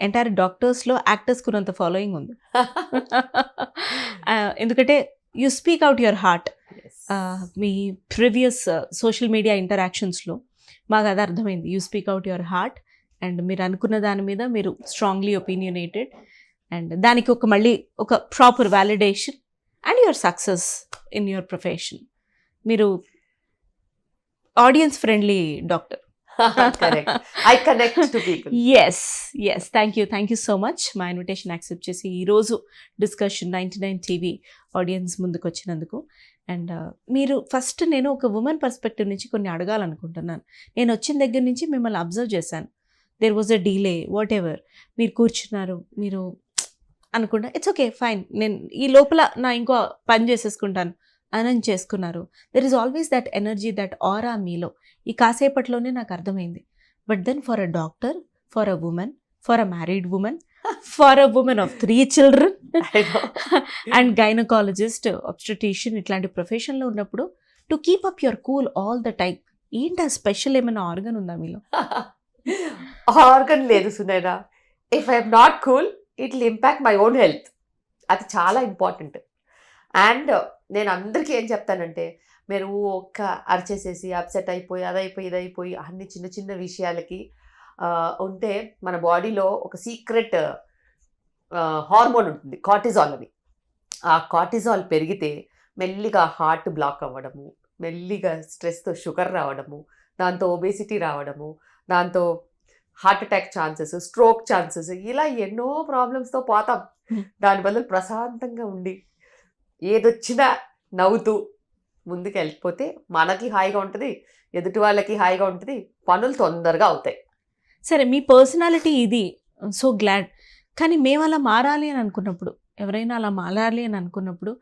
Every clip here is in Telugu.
ఎంటైర్ డాక్టర్స్లో యాక్టర్స్కి ఉన్నంత ఫాలోయింగ్ ఉంది. ఎందుకంటే you speak out your heart. మీ ప్రీవియస్ సోషల్ మీడియా ఇంటరాక్షన్స్లో మాకు అది అర్థమైంది. You speak out your heart and మీరు అనుకున్న దాని మీద మీరు స్ట్రాంగ్లీ ఒపీనియనేటెడ్ అండ్ దానికి మళ్ళీ ఒక proper validation and your success in your profession. మీరు audience friendly doctor. Correct. I connect to people. Yes thank you so much మా ఇన్విటేషన్ యాక్సెప్ట్ చేసి ఈరోజు డిస్కషన్ 99 టీవీ ఆడియన్స్ ముందుకు వచ్చినందుకు. అండ్ మీరు ఫస్ట్ నేను ఒక ఉమెన్ పర్స్పెక్టివ్ నుంచి కొన్ని అడగాలనుకుంటున్నాను. నేను వచ్చిన దగ్గర నుంచి మిమ్మల్ని అబ్జర్వ్ చేశాను. There was a delay whatever, మీరు కూర్చున్నారు, మీరు అనుకుంటా ఇట్స్ ఓకే ఫైన్, నేను ఈ లోపల నా ఇంకో పని చేసేసుకుంటాను అని చేసుకున్నారు. There is always that energy, that aura మీలో. ఈ కాసేపట్లోనే నాకు అర్థమైంది. But then for a doctor, for a women, for a married women, for a women of 3 children and gynaecologist, obstetrician ఇట్లాంటి ప్రొఫెషన్లో ఉన్నప్పుడు to keep up your cool all the time, ఏంటి ఆ స్పెషల్ ఏమైనా ఆర్గన్ ఉందా మీలో? ఆర్గన్ లేదు Sunaina. If I'm not cool it will impact my own health. అది చాలా ఇంపార్టెంట్. అండ్ నేను అందరికీ ఏం చెప్తానంటే, మీరు ఒక్క అరిచేసేసి అప్సెట్ అయిపోయి అదైపోయి ఇదైపోయి అన్ని చిన్న చిన్న విషయాలకి ఉంటే మన బాడీలో ఒక సీక్రెట్ హార్మోన్ ఉంటుంది, కార్టిజాల్ అని. ఆ కార్టిజాల్ పెరిగితే మెల్లిగా హార్ట్ బ్లాక్ అవ్వడము, మెల్లిగా స్ట్రెస్తో షుగర్ రావడము, దాంతో ఒబేసిటీ రావడము, దాంతో heart attack chances, stroke chances, ఇలా ఎన్నో ప్రాబ్లమ్స్తో పోతాం. దాని బదులు ప్రశాంతంగా ఉండి ఏదొచ్చినా నవ్వుతూ ముందుకు వెళ్ళిపోతే మనకి హాయిగా ఉంటుంది, ఎదుటి వాళ్ళకి హాయిగా ఉంటుంది, పనులు తొందరగా అవుతాయి. సరే, మీ పర్సనాలిటీ ఇది, సో గ్లాడ్. కానీ మేము అలా మారాలి అని అనుకున్నప్పుడు, ఎవరైనా అలా మారాలి అని అనుకున్నప్పుడు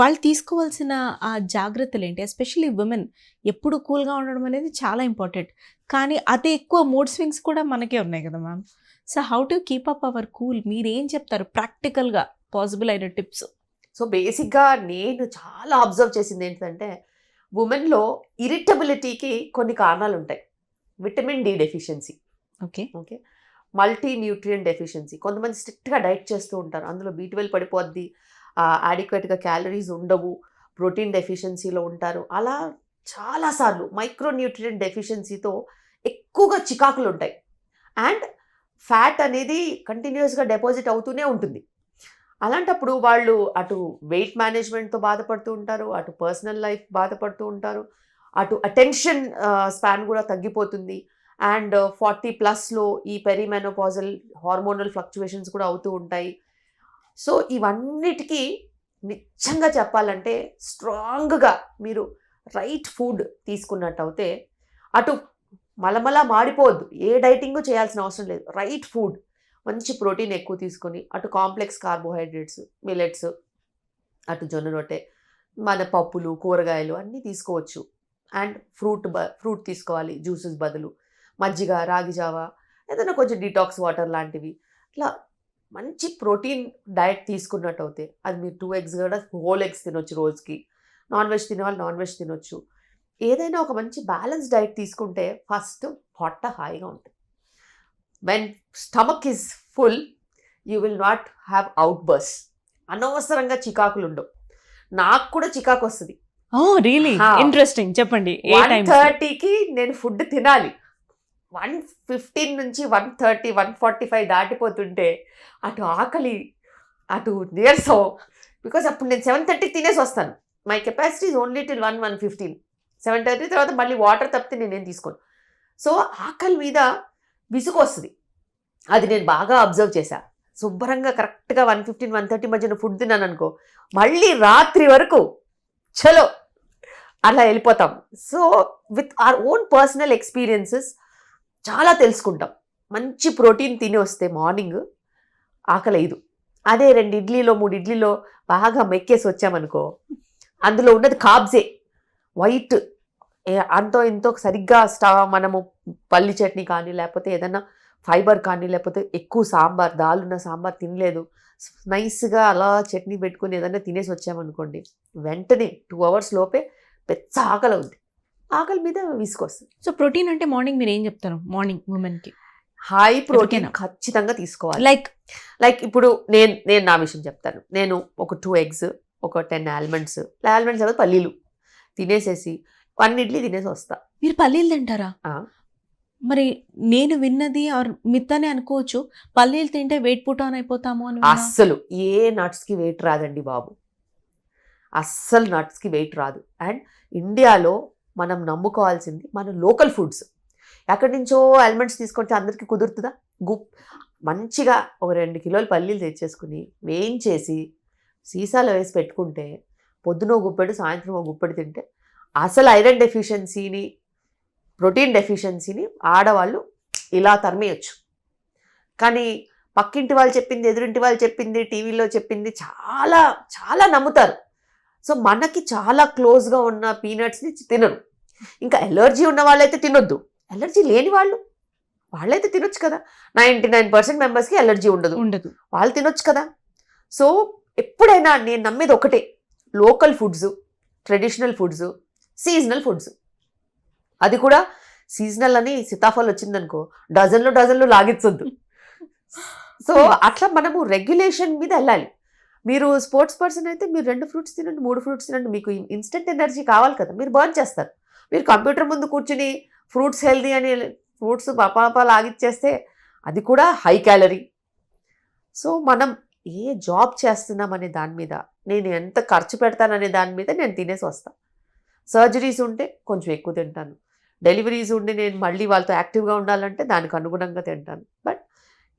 వాళ్ళు తీసుకోవాల్సిన ఆ జాగ్రత్తలు ఏంటి? ఎస్పెషల్లీ ఉమెన్ ఎప్పుడు కూల్గా ఉండడం అనేది చాలా ఇంపార్టెంట్. కానీ అదే ఎక్కువ మూడ్ స్వింగ్స్ కూడా మనకే ఉన్నాయి కదా ma'am. So how to keep up hour cool? మీరేం చెప్తారు ప్రాక్టికల్గా పాసిబుల్ అయిన టిప్స్? సో బేసిక్గా నేను చాలా అబ్జర్వ్ చేసింది ఏంటంటే, ఉమెన్లో ఇరిటబిలిటీకి కొన్ని కారణాలు ఉంటాయి. Vitamin D deficiency, okay, multi nutrient deficiency. కొంతమంది స్ట్రిక్ట్గా డైట్ చేస్తూ ఉంటారు, అందులో B12 పడిపోద్ది, యాడిక్వేట్గా క్యాలరీస్ ఉండవు, ప్రోటీన్ డెఫిషియన్సీలో ఉంటారు. అలా చాలాసార్లు మైక్రో న్యూట్రియంట్ డెఫిషియన్సీతో ఎక్కువగా చికాకులు ఉంటాయి. అండ్ ఫ్యాట్ అనేది కంటిన్యూస్గా డిపాజిట్ అవుతూనే ఉంటుంది. అలాంటప్పుడు వాళ్ళు అటు వెయిట్ మేనేజ్మెంట్తో బాధపడుతూ ఉంటారు, అటు పర్సనల్ లైఫ్ బాధపడుతూ ఉంటారు, అటు అటెన్షన్ స్పాన్ కూడా తగ్గిపోతుంది. అండ్ 40+లో ఈ పెరిమెనోపాజల్ హార్మోనల్ ఫ్లక్చువేషన్స్ కూడా అవుతూ ఉంటాయి. సో ఇవన్నిటికీ నిజంగా చెప్పాలంటే స్ట్రాంగ్గా మీరు రైట్ ఫుడ్ తీసుకున్నట్టు అయితే అటు మలమలా మాడిపోవద్దు, ఏ డైటింగ్ చేయాల్సిన అవసరం లేదు. రైట్ ఫుడ్, మంచి ప్రోటీన్ ఎక్కువ తీసుకొని, అటు కాంప్లెక్స్ కార్బోహైడ్రేట్స్, మిల్లెట్స్, అటు జొన్న రొట్టె, మన పప్పులు, కూరగాయలు అన్నీ తీసుకోవచ్చు. అండ్ ఫ్రూట్ తీసుకోవాలి జ్యూసెస్ బదులు, మజ్జిగ, రాగి జావా, ఏదైనా కొంచెం డిటాక్స్ వాటర్ లాంటివి. ఇట్లా మంచి ప్రోటీన్ డయట్ తీసుకున్నట్టు అయితే అది మీరు 2 eggs కూడా హోల్ ఎగ్స్ తినొచ్చు రోజుకి. నాన్ వెజ్ తినేవాళ్ళు నాన్ వెజ్ తినొచ్చు. ఏదైనా ఒక మంచి బ్యాలెన్స్ డైట్ తీసుకుంటే ఫస్ట్ పొట్ట హాయిగా ఉంటుంది. When stomach is full you will not have outbursts. అనవసరంగా చికాకులు ఉండవు. నాకు కూడా చికాకు వస్తుంది. రియలీ ఇంట్రెస్టింగ్, చెప్పండి. 1:30కి నేను ఫుడ్ తినాలి, 1:15 నుంచి 1:30, 1:45 దాటిపోతుంటే అటు ఆకలి, అటు నీరసం. బికాస్ అప్పుడు నేను 7:30కి తినేసి వస్తాను. My capacity is only till 1:15. 7:30 తర్వాత మళ్ళీ వాటర్ తప్పితే నేనేం తీసుకోను. సో ఆకలి మీద విసుగు వస్తుంది. అది నేను బాగా అబ్జర్వ్ చేశా. శుభ్రంగా కరెక్ట్గా 1:15, 1:30 మధ్యన ఫుడ్ తిన్నాను అనుకో, మళ్ళీ రాత్రి వరకు చలో అలా వెళ్ళిపోతాం. So with our own personal experiences చాలా తెలుసుకుంటాం. మంచి ప్రోటీన్ తిని వస్తే మార్నింగ్ ఆకలేదు. అదే 2 ఇడ్లీలో 3 ఇడ్లీలో బాగా మెక్కేసి వచ్చామనుకో, అందులో ఉన్నది కార్బ్సే, వైట్, అంతో ఇంతో సరిగ్గా మనము పల్లి చట్నీ కానీ, లేకపోతే ఏదైనా ఫైబర్ కానీ, లేకపోతే ఎక్కువ సాంబార్, దాలున్న సాంబార్ తినలేదు, నైస్గా అలా చట్నీ పెట్టుకుని ఏదైనా తినేసి వచ్చామనుకోండి, వెంటనే 2 hours లోపే పెద్ద ఆకలి అవుద్ది. ఆకలి మీద విసుకొస్తుంది. సో ప్రోటీన్ అంటే మార్నింగ్ మీరు ఏం చెప్తారు మార్నింగ్ ఉమెన్కి? హై ప్రోటీన్ ఎవరికైనా. ఖచ్చితంగా తీసుకోవాలి. లైక్ లైక్ ఇప్పుడు నేను నా విషయం చెప్తాను. నేను ఒక 2 ఎగ్స్, ఒక 10 ఆల్మండ్స్ తర్వాత పల్లీలు తినేసేసి 1 ఇడ్లీ తినేసి వస్తా. మీరు పల్లీలు తింటారా? ఆ. మరి నేను విన్నది ఆర్ మిత్ అని అనుకోవచ్చు, పల్లీలు తింటే వెయిట్ పుట్ ఆన్ అయిపోతాము అని విన్నా. అస్సలు ఏ నట్స్కి వెయిట్ రాదండి బాబు, అస్సలు నట్స్కి వెయిట్ రాదు. అండ్ ఇండియాలో మనం నమ్ముకోవాల్సింది మన లోకల్ ఫుడ్స్. ఎక్కడి నుంచో ఆల్మండ్స్ తీసుకొస్తే అందరికీ కుదురుతుందా? మంచిగా ఒక 2 కిలోలు పల్లీలు తెచ్చేసుకుని వేయించేసి సీసాలో వేసి పెట్టుకుంటే పొద్దున ఒక గుప్పెడు సాయంత్రం ఒక గుప్పెడు తింటే అసలు ఐరన్ డెఫిషియన్సీని, ప్రోటీన్ డెఫిషియన్సీని ఆడవాళ్ళు ఇలా తరిమేయచ్చు. కానీ పక్కింటి వాళ్ళు చెప్పింది, ఎదురింటి వాళ్ళు చెప్పింది, టీవీలో చెప్పింది చాలా చాలా నమ్ముతారు. సో మనకి చాలా క్లోజ్గా ఉన్న పీనట్స్ని తినరు. ఇంకా ఎలర్జీ ఉన్న వాళ్ళైతే తినొద్దు, ఎలర్జీ లేని వాళ్ళైతే తినొచ్చు కదా. 99% మెంబర్స్కి ఎలర్జీ ఉండదు, వాళ్ళు తినొచ్చు కదా. సో ఎప్పుడైనా నేను నమ్మేది ఒకటే, local foods, traditional foods, seasonal foods. అది కూడా సీజనల్ అని సీతాఫలం వచ్చిందనుకో డజన్లు లాగించొద్దు. సో అట్లా మనము రెగ్యులేషన్ మీద వెళ్ళాలి. మీరు స్పోర్ట్స్ పర్సన్ అయితే మీరు 2 ఫ్రూట్స్ తినండి, 3 ఫ్రూట్స్ తినండి, మీకు ఇన్స్టెంట్ ఎనర్జీ కావాలి కదా, మీరు బర్న్ చేస్తారు. మీరు కంప్యూటర్ ముందు కూర్చుని ఫ్రూట్స్ హెల్దీ అని ఫ్రూట్స్ పాపా లాగిచ్చేస్తే అది కూడా హై క్యాలరీ. సో మనం ఏ జాబ్ చేస్తున్నాం అనే దాని మీద, నేను ఎంత ఖర్చు పెడతాననే దాని మీద నేను తినేసి వస్తాను. సర్జరీస్ ఉంటే కొంచెం ఎక్కువ తింటాను, డెలివరీస్ ఉండి నేను మళ్ళీ వాళ్ళతో యాక్టివ్గా ఉండాలంటే దానికి అనుగుణంగా తింటాను. బట్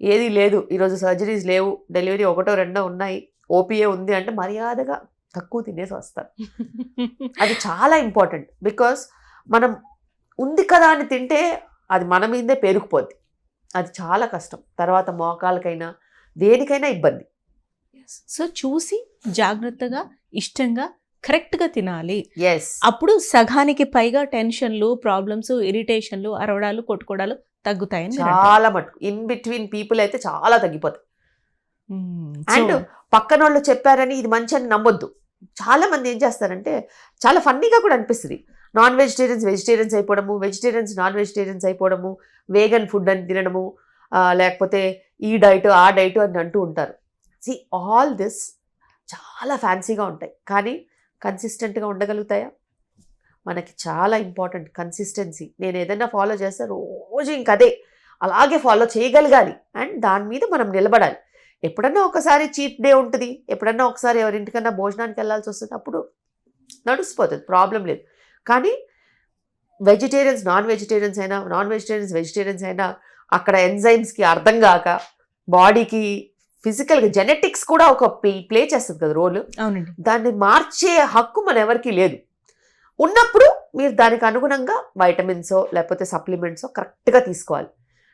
ఏది లేదు, ఈరోజు సర్జరీస్ లేవు, డెలివరీ 1 or 2 ఉన్నాయి, ఓపీఏ ఉంది అంటే మర్యాదగా తక్కువ తినేసి వస్తాను. అది చాలా ఇంపార్టెంట్. బికాస్ మనం ఉంది కదా అని తింటే అది మన మీదే పేరుకుపోద్ది, అది చాలా కష్టం. తర్వాత మోకాలకైనా దేనికైనా ఇబ్బంది. సో చూసి జాగ్రత్తగా ఇష్టంగా కరెక్ట్గా తినాలి. ఎస్, అప్పుడు సగానికి పైగా టెన్షన్లు, ప్రాబ్లమ్స్, ఇరిటేషన్లు, అరవడాలు, కొట్టుకోవడాలు తగ్గుతాయని మీరు అంటారు. చాలా మటుకు ఇన్ బిట్వీన్ పీపుల్ అయితే చాలా తగ్గిపోతాయి. అండ్ సో పక్కన వాళ్ళు చెప్పారని ఇది మంచి అని నమ్మొద్దు. చాలా మంది ఏం చేస్తారంటే చాలా ఫన్నీగా కూడా అనిపిస్తుంది, నాన్ వెజిటేరియన్స్ అయిపోవడము, వెజిటేరియన్స్ నాన్ వెజిటేరియన్స్ అయిపోవడము, వేగన్ ఫుడ్ అని తినడము, లేకపోతే ఈ డైట్ ఆ డైట్ అని అంటూ ఉంటారు. సి ఆల్ దిస్ చాలా ఫ్యాన్సీగా ఉంటాయి, కానీ కన్సిస్టెంట్గా ఉండగలుగుతాయా? మనకి చాలా ఇంపార్టెంట్ కన్సిస్టెన్సీ. నేను ఏదైనా ఫాలో చేస్తే రోజు ఇంకదే అలాగే ఫాలో చేయగలగాలి అండ్ దాని మీద మనం నిలబడాలి. ఎప్పుడన్నా ఒకసారి చీట్ డే ఉంటుంది, ఎప్పుడన్నా ఒకసారి ఎవరింటికన్నా భోజనానికి వెళ్ళాల్సి వస్తుంది, అప్పుడు నడుస్తుపోతుంది, ప్రాబ్లం లేదు. కానీ వెజిటేరియన్స్ నాన్ వెజిటేరియన్స్ అయినా అక్కడ ఎంజైమ్స్కి అర్థం కాక బాడీకి ఫిజికల్గా జెనెటిక్స్ కూడా ఒక ప్లే చేస్తుంది కదా రోల్. అవునండి. దాన్ని మార్చే హక్కు మన ఎవరికి లేదు. ఉన్నప్పుడు మీరు దానికి అనుగుణంగా వైటమిన్సో లేకపోతే సప్లిమెంట్సో కరెక్ట్గా తీసుకోవాలి.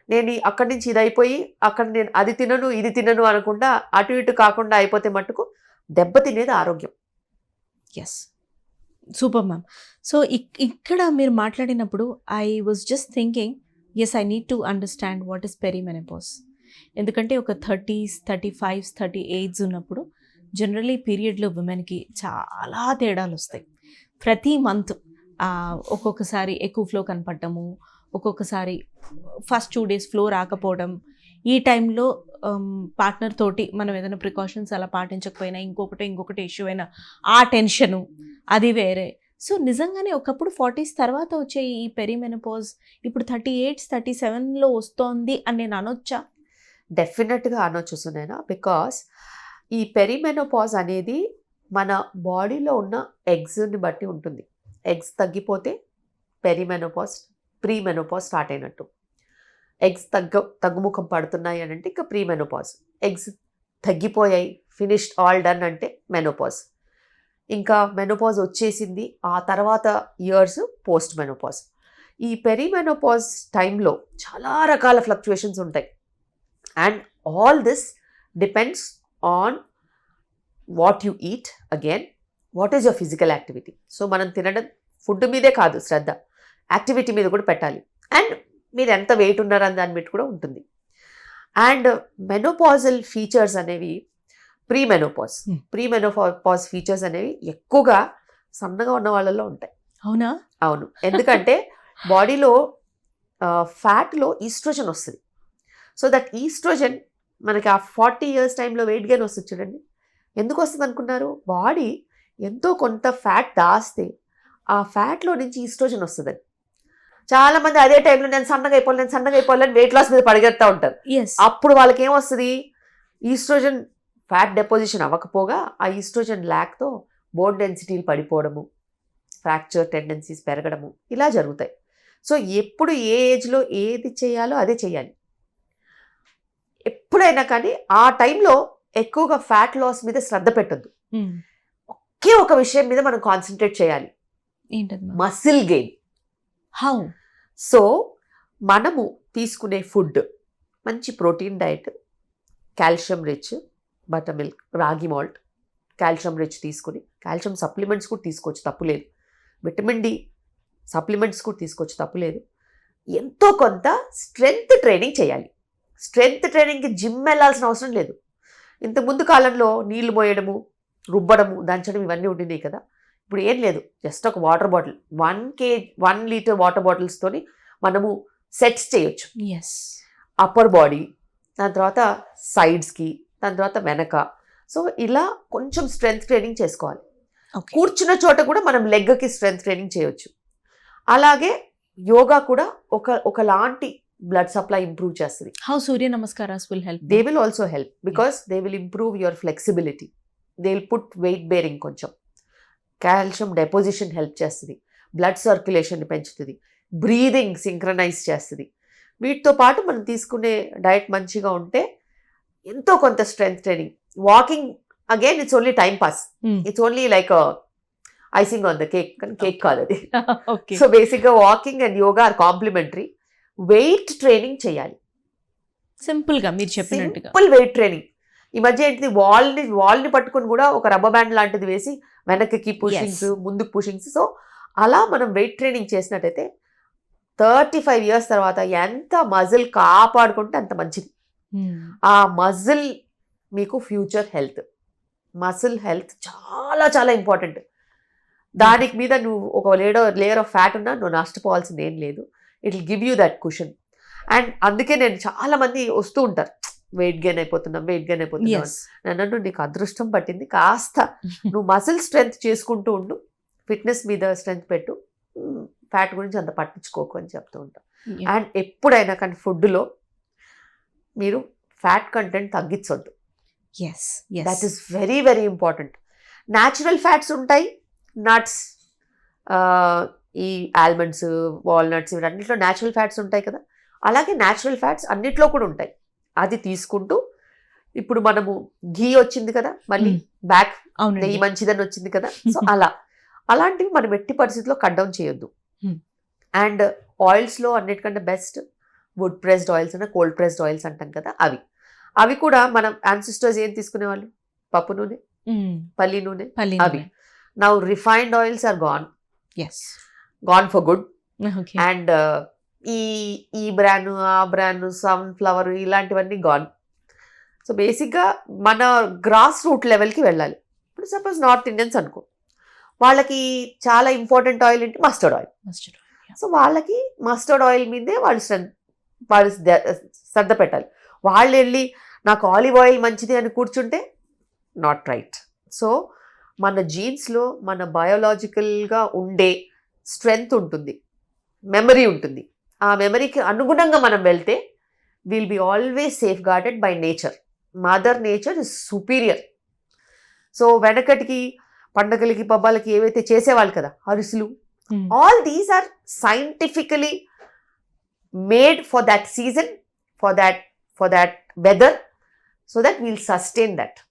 నేను అక్కడి నుంచి ఇది అయిపోయి అక్కడ నేను అది తినను ఇది తినను అనకుండా అటు ఇటు కాకుండా అయిపోతే మట్టుకు దెబ్బతినేది ఆరోగ్యం. Yes, super ma'am. సో ఇక్కడ మీరు మాట్లాడినప్పుడు I was just thinking, yes I need to understand what is perimenopause. ఎందుకంటే ఒక 30s, 35s, 38s ఉన్నప్పుడు జనరలీ పీరియడ్లో ఉమెన్కి చాలా తేడాలు వస్తాయి. ప్రతి మంత్ ఒక్కొక్కసారి ఎక్కువ ఫ్లో కనపడటము, ఒక్కొక్కసారి ఫస్ట్ 2 days ఫ్లో రాకపోవడం, ఈ టైంలో పార్ట్నర్ తోటి మనం ఏదైనా ప్రికాషన్స్ అలా పాటించకపోయినా ఇంకొకటి ఇష్యూ అయినా ఆ టెన్షను అది వేరే. సో నిజంగానే ఒకప్పుడు 40s తర్వాత వచ్చే ఈ పెరిమెనోపాజ్ ఇప్పుడు 38s, 37లో వస్తోంది అని నేను అనొచ్చా? డెఫినెట్గా అనొచ్చు సునైనా. బికాస్ ఈ పెరిమెనోపాజ్ అనేది మన బాడీలో ఉన్న ఎగ్స్ని బట్టి ఉంటుంది. ఎగ్స్ తగ్గిపోతే పెరిమెనోపాజ్, ప్రీమెనోపాజ్ స్టార్ట్ అయినట్టు. ఎగ్స్ తగ్గుముఖం పడుతున్నాయి అని అంటే ఇంకా ప్రీమెనోపాజ్. ఎగ్స్ తగ్గిపోయాయి, ఫినిష్డ్, ఆల్ డన్ అంటే మెనోపాజ్. ఇంకా మెనోపాజ్ వచ్చేసింది, ఆ తర్వాత ఇయర్స్ పోస్ట్ మెనోపాజ్. ఈ పెరిమెనోపాజ్ టైంలో చాలా రకాల ఫ్లక్చుయేషన్స్ ఉంటాయి. And all this depends on what you eat, again what is your physical activity. So మనం తినడం ఫుడ్ మీదే కాదు శ్రద్ధ, యాక్టివిటీ మీద కూడా పెట్టాలి. అండ్ మీరు ఎంత వెయిట్ ఉన్నారని దాన్ని బట్టి కూడా ఉంటుంది. అండ్ మెనోపాజల్ ఫీచర్స్ అనేవి ప్రీమెనోపాజ్ ఫీచర్స్ అనేవి ఎక్కువగా సన్నగా ఉన్న వాళ్ళలో ఉంటాయి. అవునా? అవును, ఎందుకంటే బాడీలో ఫ్యాట్లో ఈస్ట్రోజన్ వస్తుంది. సో దట్ ఈస్ట్రోజన్ మనకి ఆ 40 years టైంలో వెయిట్ గెయిన్ వస్తుంది చూడండి. ఎందుకు వస్తుంది అనుకున్నారు? బాడీ ఎంతో కొంత ఫ్యాట్ దాస్తే ఆ ఫ్యాట్లో నుంచి ఈస్ట్రోజన్ వస్తుందని. చాలా మంది అదే టైంలో నేను సన్నగా అయిపోవాలని వెయిట్ లాస్ మీద పరిగెత్తా ఉంటారు. అప్పుడు వాళ్ళకి ఏమొస్తుంది? ఈస్ట్రోజన్ ఫ్యాట్ డెపోజిషన్ అవ్వకపోగా ఆ ఈస్ట్రోజన్ ల్యాక్తో బోన్ డెన్సిటీలు పడిపోవడము, ఫ్రాక్చర్ టెండెన్సీస్ పెరగడము ఇలా జరుగుతాయి. సో ఎప్పుడు ఏ ఏజ్లో ఏది చేయాలో అదే చేయాలి. ఎప్పుడైనా కానీ ఆ టైంలో ఎక్కువగా ఫ్యాట్ లాస్ మీద శ్రద్ధ పెట్టద్దు. ఒకే ఒక విషయం మీద మనం కాన్సన్ట్రేట్ చేయాలి, మసిల్ గెయిన్. హౌ? సో మనము తీసుకునే ఫుడ్ మంచి protein diet, calcium rich, butter milk, రాగి మాల్ట్, కాల్షియం రిచ్ తీసుకుని కాల్షియం సప్లిమెంట్స్ కూడా తీసుకోవచ్చు, తప్పులేదు. విటమిన్ డి సప్లిమెంట్స్ కూడా తీసుకోవచ్చు, తప్పులేదు. ఎంతో కొంత స్ట్రెంగ్త్ ట్రైనింగ్ చేయాలి. స్ట్రెంగ్త్ ట్రైనింగ్కి జిమ్ వెళ్ళాల్సిన అవసరం లేదు. ఇంతకుముందు కాలంలో నీళ్లు మోయడము, రుబ్బడము, దంచడం ఇవన్నీ ఉండినాయి కదా. ఇప్పుడు ఏం లేదు, జస్ట్ ఒక వాటర్ బాటిల్ 1 liter వాటర్ బాటిల్స్తోని మనము సెట్స్ చేయొచ్చు. అప్పర్ బాడీ, దాని తర్వాత సైడ్స్కి, దాని తర్వాత వెనక. సో ఇలా కొంచెం స్ట్రెంగ్త్ ట్రైనింగ్ చేసుకోవాలి. కూర్చున్న చోట కూడా మనం లెగ్కి స్ట్రెంగ్త్ ట్రైనింగ్ చేయొచ్చు. అలాగే యోగా కూడా ఒకలాంటి బ్లడ్ సప్లై ఇంప్రూవ్ చేస్తుంది. How Surya నమస్కారాస్ will help? They will also help because they will improve your flexibility. They will put weight bearing, కొంచెం కాల్షియం డెపోజిషన్ హెల్ప్ చేస్తుంది, బ్లడ్ సర్క్యులేషన్ పెంచుతుంది, బ్రీదింగ్ సింక్రనైజ్ చేస్తుంది. వీటితో పాటు మనం తీసుకునే డైట్ మంచిగా ఉంటే ఎంతో కొంత strength training. Walking again it's only time pass, it's only like icing on the cake, కానీ కేక్ కాదు అది. సో బేసిక్గా walking and yoga are complementary. Weight training చేయాలి, సింపుల్గా మీరు చెప్పినట్టుగా. Simple weight training. ఈ మధ్య ఏంటిది, వాల్ని పట్టుకొని కూడా ఒక రబ్బర్ బ్యాండ్ లాంటిది వేసి వెనక్కి పుషింగ్స్, ముందుకు పుషింగ్స్. సో అలా మనం వెయిట్ ట్రైనింగ్ చేసినట్టయితే 35 years తర్వాత ఎంత మజిల్ కాపాడుకుంటే అంత మంచిది. ఆ మజిల్ మీకు ఫ్యూచర్ హెల్త్. మజిల్ హెల్త్ చాలా చాలా ఇంపార్టెంట్. దానికి మీద నువ్వు ఒక లేయర్ ఆఫ్ ఫ్యాట్ ఉన్నా నువ్వు నష్టపోవాల్సింది ఏం లేదు. It will give you that cushion. And అందుకే నేను చాలా మంది వస్తూ ఉంటారు, వెయిట్ గెయిన్ అయిపోతున్నాం. నన్ను నీకు అదృష్టం పట్టింది, కాస్త నువ్వు మసిల్ స్ట్రెంగ్త్ చేసుకుంటూ ఉండు, ఫిట్నెస్ మీద స్ట్రెంగ్త్ పెట్టు, ఫ్యాట్ గురించి అంత పట్టించుకోకు అని చెప్తూ ఉంటాం. అండ్ ఎప్పుడైనా కానీ ఫుడ్లో మీరు ఫ్యాట్ కంటెంట్ తగ్గించొద్దు. That is very very important. Natural fats ఉంటాయి, నట్స్, ఈ ఆల్మండ్స్, వాల్నట్స్, ఇవన్నిట్లో న్యాచురల్ ఫ్యాట్స్ ఉంటాయి కదా. అలాగే న్యాచురల్ ఫ్యాట్స్ అన్నిట్లో కూడా ఉంటాయి. అది తీసుకుంటూ, ఇప్పుడు మనము ఘీ వచ్చింది కదా, మళ్ళీ బ్యాక్ నెయ్యి మంచిదని వచ్చింది కదా. సో అలాంటివి మనం ఎట్టి పరిస్థితుల్లో కట్ డౌన్ చేయొద్దు. అండ్ ఆయిల్స్లో అన్నిటికంటే బెస్ట్ వుడ్ ప్రెస్డ్ ఆయిల్స్ అన్న కోల్డ్ ప్రెస్డ్ ఆయిల్స్ అంటాం కదా, అవి కూడా మనం యాన్సిస్టర్స్ ఏం తీసుకునేవాళ్ళు, పప్పు నూనె, పల్లి నూనె, అవి. Now refined oils are gone for good. And ఈ బ్రాండ్, ఆ బ్రాండ్, సన్ఫ్లవర్, ఇలాంటివన్నీ గాన్. సో బేసిక్గా మన గ్రాస్ రూట్ లెవెల్కి వెళ్ళాలి. ఇప్పుడు సపోజ్ నార్త్ ఇండియన్స్ అనుకో, వాళ్ళకి చాలా ఇంపార్టెంట్ ఆయిల్ ఏంటి, మస్టర్డ్ ఆయిల్. సో వాళ్ళకి మస్టర్డ్ ఆయిల్ మీదే వాళ్ళు శ్రద్ధ పెట్టాలి. వాళ్ళు వెళ్ళి నాకు ఆలివ్ ఆయిల్ మంచిది అని కూర్చుంటే నాట్ రైట్. సో మన జీన్స్లో మన బయోలాజికల్గా ఉండే స్ట్రెంగ్త్ ఉంటుంది, మెమరీ ఉంటుంది. ఆ మెమరీకి అనుగుణంగా మనం వెళ్తే will be always safeguarded by nature. Mother nature is superior. So వెనకటికి పండగలకి పబ్బాలకి ఏవైతే చేసేవాళ్ళు కదా, అరిసెలు, all these are scientifically made for that season, for that weather, so that will sustain that.